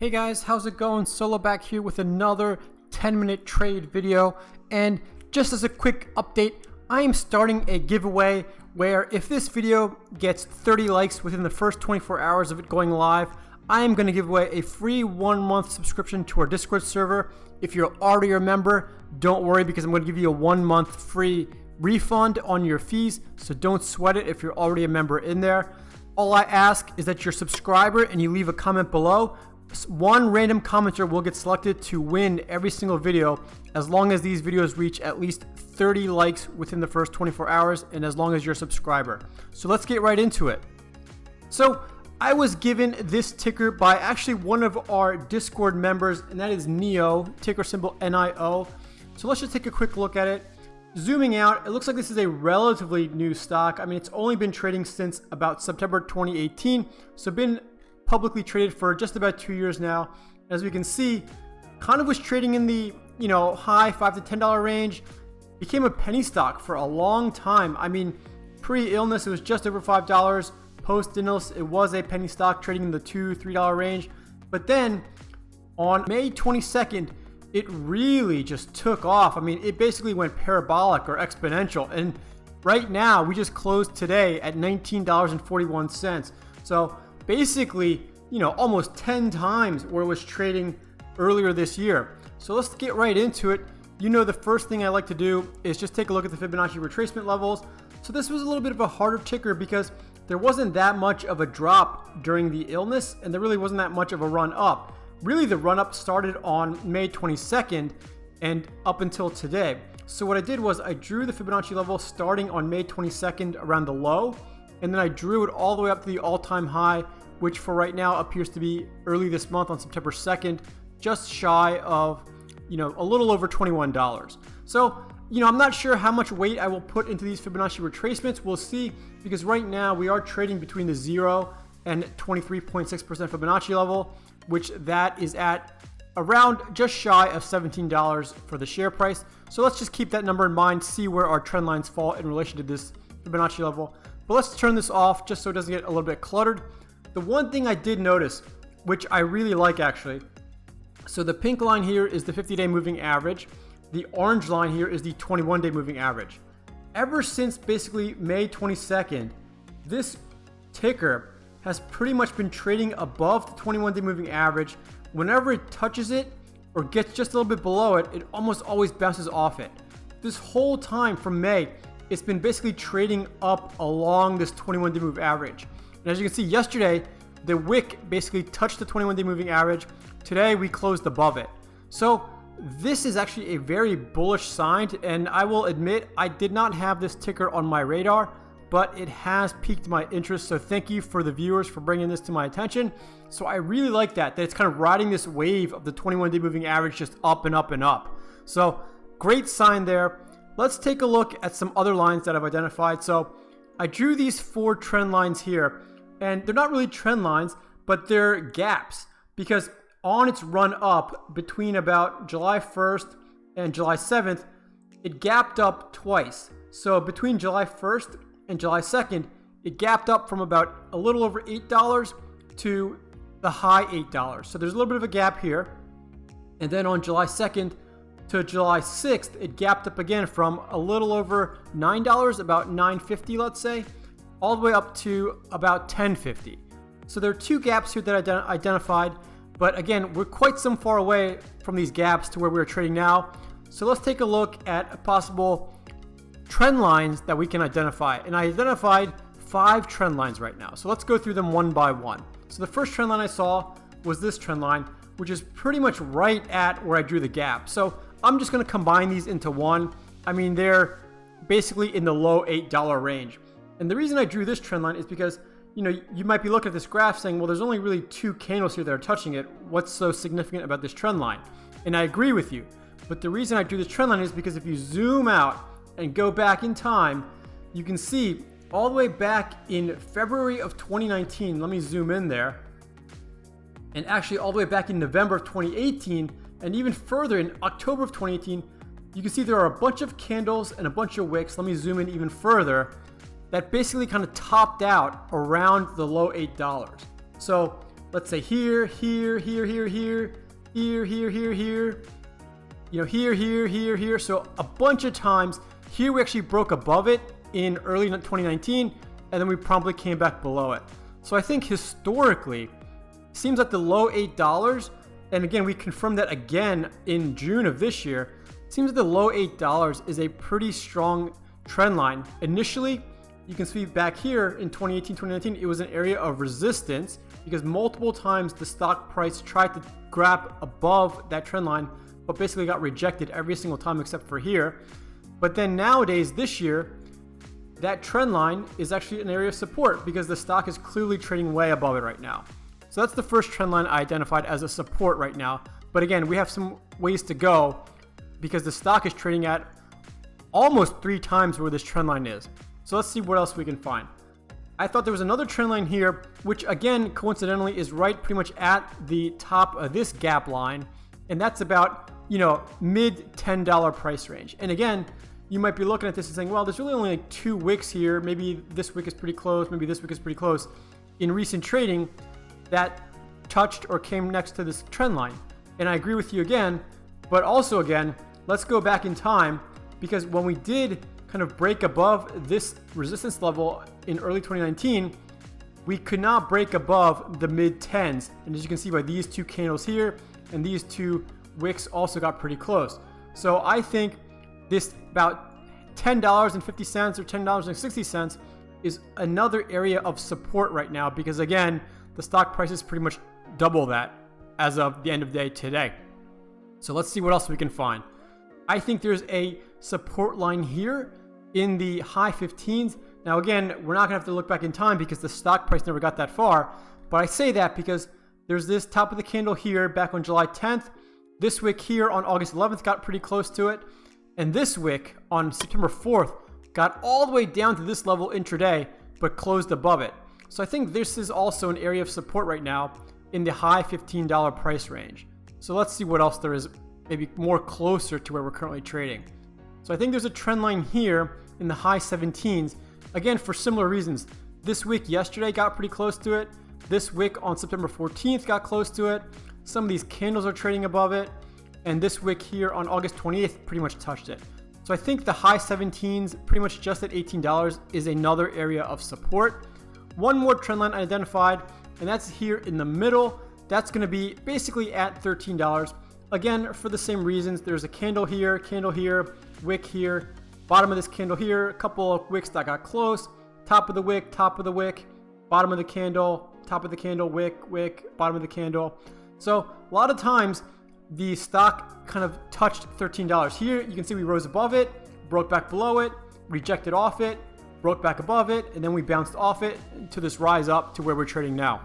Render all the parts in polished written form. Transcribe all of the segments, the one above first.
Hey guys, how's it going? Solo back here with another 10-minute trade video. And just as a quick update, I am starting a giveaway where if this video gets 30 likes within the first 24 hours of it going live, I am going to give away a free 1-month subscription to our Discord server. If you're already a member, don't worry because I'm going to give you a 1-month free refund on your fees. So don't sweat it if you're already a member in there. All I ask is that you're a subscriber and you leave a comment below. One random commenter will get selected to win every single video as long as these videos reach at least 30 likes within the first 24 hours and as long as you're a subscriber. So let's get right into it. So I was given this ticker by actually one of our Discord members, and that is NIO, ticker symbol NIO. So let's just take a quick look at it. Zooming out, it looks like this is a relatively new stock. I mean, it's only been trading since about September 2018, so been publicly traded for just about 2 years now. As we can see, kind of was trading in the high $5 to $10 range, became a penny stock for a long time. I mean, pre-illness it was just over $5, post-illness it was a penny stock trading in the $2 to $3 range, but then on May 22nd it really just took off. I mean, it basically went parabolic or exponential, and right now we just closed today at $19.41. So basically, almost 10 times where it was trading earlier this year. So let's get right into it. The first thing I like to do is just take a look at the Fibonacci retracement levels. So this was a little bit of a harder ticker because there wasn't that much of a drop during the illness and there really wasn't that much of a run up. Really, the run up started on May 22nd and up until today. So what I did was I drew the Fibonacci level starting on May 22nd around the low, and then I drew it all the way up to the all-time high, which for right now appears to be early this month on September 2nd, just shy of, a little over $21. So, I'm not sure how much weight I will put into these Fibonacci retracements. We'll see, because right now we are trading between the 0 and 23.6% Fibonacci level, which that is at around just shy of $17 for the share price. So let's just keep that number in mind, see where our trend lines fall in relation to this Fibonacci level. But let's turn this off just so it doesn't get a little bit cluttered. The one thing I did notice, which I really like actually, so the pink line here is the 50-day moving average. The orange line here is the 21-day moving average. Ever since basically May 22nd, this ticker has pretty much been trading above the 21-day moving average. Whenever it touches it or gets just a little bit below it, it almost always bounces off it. This whole time from May, it's been basically trading up along this 21-day move average. And as you can see, yesterday, the wick basically touched the 21-day moving average. Today, we closed above it. So this is actually a very bullish sign. And I will admit, I did not have this ticker on my radar, but it has piqued my interest. So thank you for the viewers for bringing this to my attention. So I really like that it's kind of riding this wave of the 21-day moving average just up and up and up. So great sign there. Let's take a look at some other lines that I've identified. So I drew these 4 trend lines here, and they're not really trend lines, but they're gaps, because on its run up between about July 1st and July 7th, it gapped up twice. So between July 1st and July 2nd, it gapped up from about a little over $8 to the high $8. So there's a little bit of a gap here. And then on July 2nd to July 6th, it gapped up again from a little over $9, about $9.50, let's say, all the way up to about $10.50. So there are 2 gaps here that I identified, but again, we're quite some far away from these gaps to where we're trading now. So let's take a look at possible trend lines that we can identify. And I identified 5 trend lines right now. So let's go through them one by one. So the first trend line I saw was this trend line, which is pretty much right at where I drew the gap. So I'm just going to combine these into one. I mean, they're basically in the low $8 range. And the reason I drew this trend line is because, you might be looking at this graph saying, well, there's only really 2 candles here that are touching it. What's so significant about this trend line? And I agree with you. But the reason I drew this trend line is because if you zoom out and go back in time, you can see all the way back in February of 2019. Let me zoom in there. And actually all the way back in November of 2018, and even further in October of 2018, you can see there are a bunch of candles and a bunch of wicks. Let me zoom in even further. That basically kind of topped out around the low $8. So let's say here, here, here, here, here, here, here, here, here, you know, here, here, here, here. So a bunch of times here we actually broke above it in early 2019, and then we promptly came back below it. So I think historically, seems like the low $8, and again, we confirmed that again in June of this year, seems like the low $8 is a pretty strong trend line. Initially, you can see back here in 2018, 2019, it was an area of resistance because multiple times the stock price tried to grab above that trend line, but basically got rejected every single time except for here. But then nowadays, this year, that trend line is actually an area of support because the stock is clearly trading way above it right now. So that's the first trend line I identified as a support right now. But again, we have some ways to go because the stock is trading at almost 3 times where this trend line is. So let's see what else we can find. I thought there was another trend line here, which again, coincidentally is right pretty much at the top of this gap line. And that's about, you know, mid $10 price range. And again, you might be looking at this and saying, well, there's really only like 2 wicks here. Maybe this wick is pretty close. Maybe this wick is pretty close. In recent trading, that touched or came next to this trend line. And I agree with you again, but also again, let's go back in time because when we did kind of break above this resistance level in early 2019, we could not break above the mid 10s. And as you can see by these 2 candles here and these 2 wicks also got pretty close. So I think this about $10.50 or $10.60 is another area of support right now because again, the stock price is pretty much double that as of the end of the day today. So let's see what else we can find. I think there's a support line here in the high 15s. Now again, we're not gonna have to look back in time because the stock price never got that far, but I say that because there's this top of the candle here back on July 10th. This wick here on August 11th got pretty close to it. And this wick on September 4th got all the way down to this level intraday, but closed above it. So I think this is also an area of support right now in the high $15 price range. So let's see what else there is maybe more closer to where we're currently trading. So I think there's a trend line here in the high 17s. Again, for similar reasons. This wick yesterday got pretty close to it. This wick on September 14th got close to it. Some of these candles are trading above it. And this wick here on August 28th pretty much touched it. So I think the high 17s, pretty much just at $18, is another area of support. One more trend line identified, and that's here in the middle. That's going to be basically at $13. Again, for the same reasons, there's a candle here, wick here, bottom of this candle here, a couple of wicks that got close, top of the wick, bottom of the candle, top of the candle, wick, bottom of the candle. So a lot of times, the stock kind of touched $13. Here, you can see we rose above it, broke back below it, rejected off it, broke back above it, and then we bounced off it to this rise up to where we're trading now.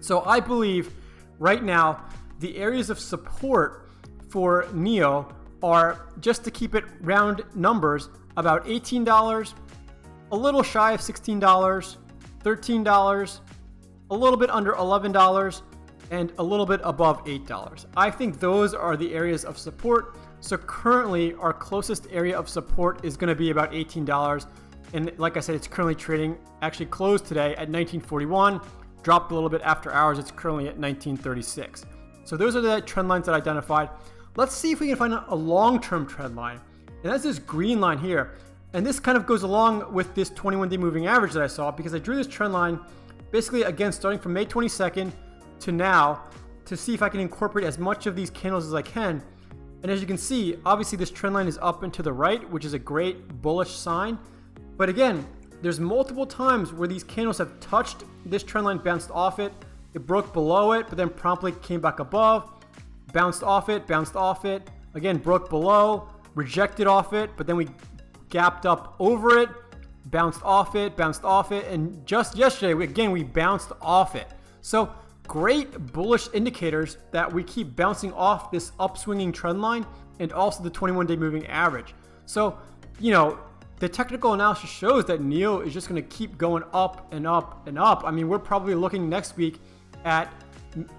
So I believe right now, the areas of support for NIO are, just to keep it round numbers, about $18, a little shy of $16, $13, a little bit under $11, and a little bit above $8. I think those are the areas of support. So currently our closest area of support is going to be about $18. And like I said, it's currently trading, actually closed today at $19.41, dropped a little bit after hours. It's currently at $19.36. So those are the trend lines that I identified. Let's see if we can find a long-term trend line. And that's this green line here. And this kind of goes along with this 21-day moving average that I saw because I drew this trend line basically again starting from May 22nd to now to see if I can incorporate as much of these candles as I can. And as you can see, obviously this trend line is up and to the right, which is a great bullish sign. But again, there's multiple times where these candles have touched this trend line, bounced off it, it broke below it, but then promptly came back above, bounced off it, again broke below, rejected off it, but then we gapped up over it, bounced off it, and just yesterday, we bounced off it. So great bullish indicators that we keep bouncing off this upswinging trend line and also the 21-day moving average. So, you know, the technical analysis shows that NIO is just going to keep going up and up and up. I mean, we're probably looking next week at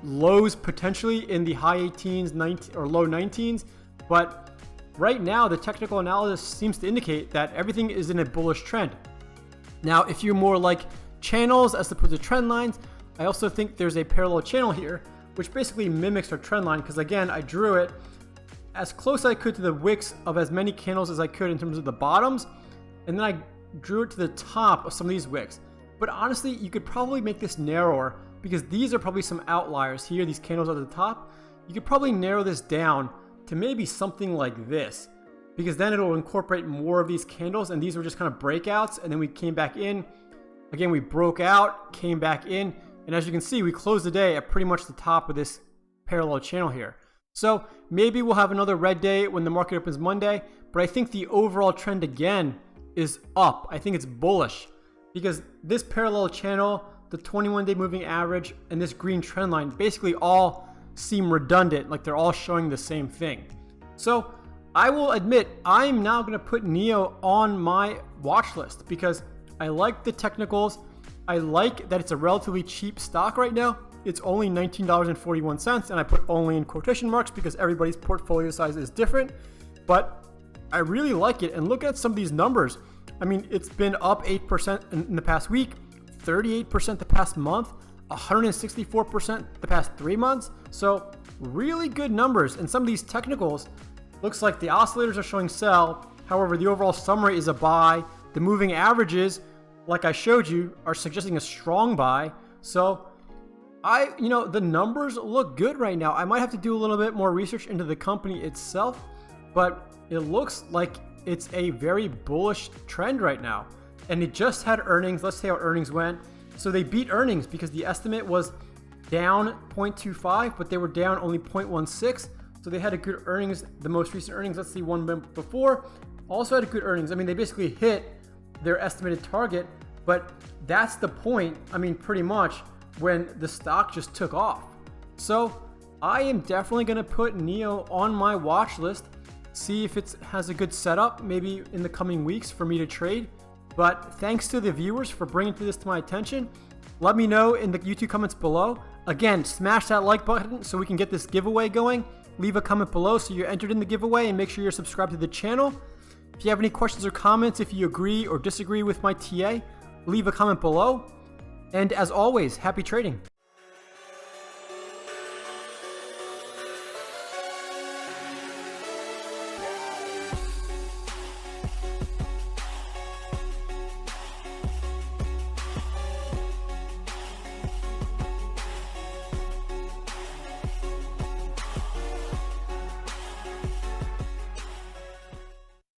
lows potentially in the high 18s, 19 or low 19s, but right now the technical analysis seems to indicate that everything is in a bullish trend. Now, if you're more like channels as opposed to trend lines, I also think there's a parallel channel here, which basically mimics our trend line, because again, I drew it as close as I could to the wicks of as many candles as I could in terms of the bottoms, and then I drew it to the top of some of these wicks. But honestly, you could probably make this narrower, because these are probably some outliers here, these candles at the top. You could probably narrow this down to maybe something like this, because then it'll incorporate more of these candles, and these were just kind of breakouts, and then we came back in. Again, we broke out, came back in, and as you can see, we closed the day at pretty much the top of this parallel channel here. So maybe we'll have another red day when the market opens Monday, but I think the overall trend again is up. I think it's bullish, because this parallel channel, the 21-day moving average, and this green trend line basically all seem redundant, like they're all showing the same thing. So I will admit, I'm now going to put NIO on my watch list, because I like the technicals. I like that it's a relatively cheap stock right now. It's only $19.41, and I put only in quotation marks because everybody's portfolio size is different. But I really like it, and look at some of these numbers. I mean, it's been up 8% in the past week, 38% the past month, 164% the past 3 months. So really good numbers. And some of these technicals, looks like the oscillators are showing sell. However, the overall summary is a buy. The moving averages, like I showed you, are suggesting a strong buy. So the numbers look good right now. I might have to do a little bit more research into the company itself, but it looks like it's a very bullish trend right now. And it just had earnings. Let's see how earnings went. So they beat earnings because the estimate was down 0.25, but they were down only 0.16. So they had a good earnings. The most recent earnings, let's see, one before, also had a good earnings. I mean, they basically hit their estimated target, but that's the point, I mean, pretty much, when the stock just took off. So I am definitely going to put NIO on my watch list, see if it has a good setup maybe in the coming weeks for me to trade. But thanks to the viewers for bringing this to my attention. Let me know in the YouTube comments below. Again, smash that like button so we can get this giveaway going. Leave a comment below so you're entered in the giveaway, and make sure you're subscribed to the channel. If you have any questions or comments, if you agree or disagree with my TA, leave a comment below. And as always, happy trading.